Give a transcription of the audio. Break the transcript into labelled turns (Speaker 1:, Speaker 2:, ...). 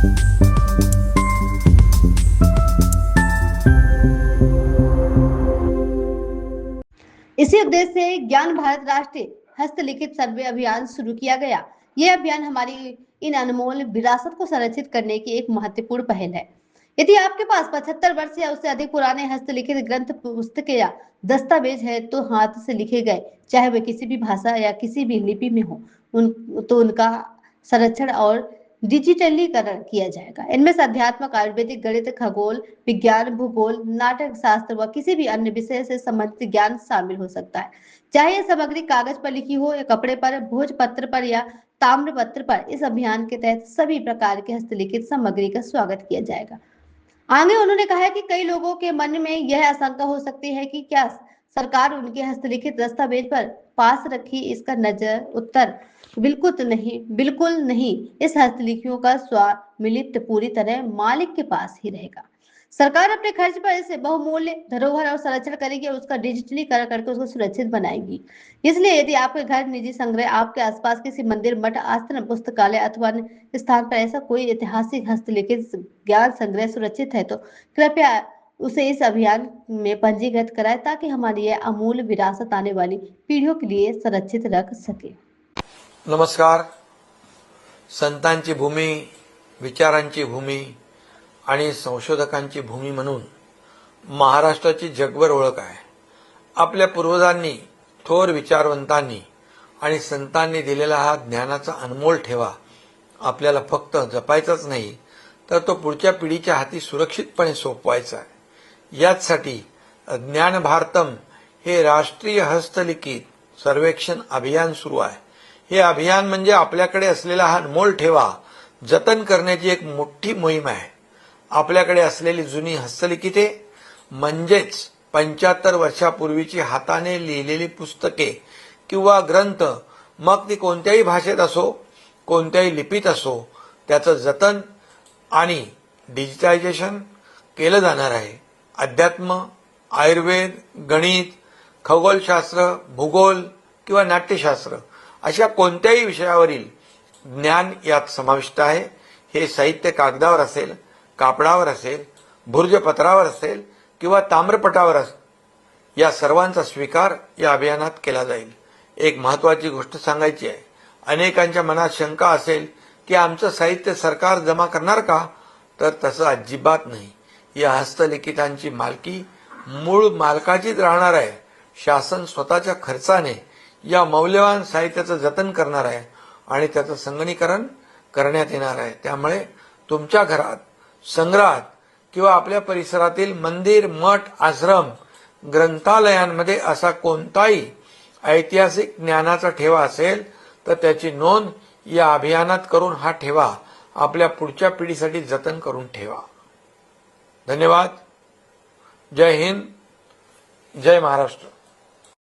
Speaker 1: इसी उद्देश्य से ज्ञान भारत राष्ट्रीय हस्तलिखित सर्वे अभियान शुरू किया गया। यह अभियान हमारी इन अनमोल विरासत को संरक्षित करने की एक महत्वपूर्ण पहल है। यदि आपके पास 75 वर्ष या उससे अधिक पुराने हस्तलिखित ग्रंथ, पुस्तकें या दस्तावेज है तो हाथ से लिखे गए, चाहे वे किसी भी भाषा या किसी भी लिपि में हो, उनका संरक्षण और डिजिटलीकरण किया जाएगा। इनमें से अध्यात्मक, आयुर्वेदिक, गणित, खगोल विज्ञान, भूगोल, नाटक शास्त्र व किसी भी अन्य विषय से संबंधित ज्ञान शामिल हो सकता है। चाहे यह सामग्री कागज पर लिखी हो या कपड़े पर, भोजपत्र पर या ताम्रपत्र पर। इस अभियान के तहत सभी प्रकार के हस्तलिखित सामग्री का स्वागत किया जाएगा। आगे उन्होंने कहा कि कई लोगों के मन में यह आशंका हो सकती है कि क्या सरकार उनके हस्तलिखित दस्तावेज पर पास रखी। इसका नजर उत्तर बिल्कुल नहीं। इस हस्तलिखियों का स्वामित्व पूरी तरह मालिक के पास ही रहेगा। सरकार अपने खर्च पर इसे बहुमूल्य धरोहर और संरक्षण करेगी और उसका डिजिटलीकरण करके उसको सुरक्षित बनाएगी। इसलिए यदि आपके घर, निजी संग्रह, आपके आसपास किसी मंदिर, मठ, आश्रम, पुस्तकालय अथवा अन्य स्थान पर ऐसा कोई ऐतिहासिक हस्तलिखित ज्ञान संग्रह सुरक्षित है तो कृपया उसे इस अभियान में पंजीकृत कराएं ताकि हमारी यह अमूल्य विरासत आने वाली पीढ़ियों के लिए संरक्षित रख सके।
Speaker 2: नमस्कार। संतांची भूमी, विचारांची भूमी आणि संशोधकांची भूमी म्हणून महाराष्ट्राची जगभर ओळख आहे। आपल्या पूर्वजांनी, थोर विचारवंतांनी आणि संतांनी दिलेला हा ज्ञानाचा अनमोल ठेवा आपल्याला फक्त जपायचाच नाही तर तो पुढच्या पिढीच्या हाती सुरक्षितपणे सोपवायचा आहे। याचसाठी ज्ञान भारतम हे राष्ट्रीय हस्तलिखित सर्वेक्षण अभियान सुरू आहे। हे अभियान म्हणजे आपल्याकडे असलेला हा अनमोल ठेवा जतन करण्याची एक मोठी मोहीम आहे। आपल्याकडे असलेली जुनी हस्तलिखिते म्हणजेच 75 वर्षापूर्वीची हाताने लिहिलेली पुस्तके किंवा ग्रंथ, मग ती कोणत्याही भाषेत असो, कोणत्याही लिपीत असो, त्याचं जतन आणि डिजिटायझेशन केलं जाणार आहे। अध्यात्म, आयुर्वेद, गणित, खगोलशास्त्र, भूगोल किंवा नाट्यशास्त्र अशा कोणत्याही विषयावरील ज्ञान यात समाविष्ट आहे। हे साहित्य कागदावर असेल, कापडावर असेल, भुर्जपत्रावर असेल किंवा ताम्रपटावर असेल, या सर्वांचा स्वीकार या अभियानात केला जाईल। एक महत्त्वाची गोष्ट सांगायची आहे। अनेकांच्या मनात शंका असेल की आमचं साहित्य सरकार जमा करणार का? तर तसं अजिबात नाही। या हस्तलिखितांची मालकी मूळ मालकाचीच राहणार आहे। शासन स्वतःच्या खर्चाने या मौल्यवान साहित्याचं जतन करणार आहे आणि त्याचं संगणकीकरण करण्यात येणार आहे। त्यामुळे तुमच्या घरात, संग्रहात किंवा आपल्या परिसरातील मंदिर, मठ, आश्रम, ग्रंथालयांमध्ये असा कोणताही ऐतिहासिक ज्ञानाचा ठेवा असेल तर त्याची नोंद या अभियानात करून हा ठेवा आपल्या पुढच्या पिढीसाठी जतन करून ठेवा। धन्यवाद। जय हिंद, जय महाराष्ट्र।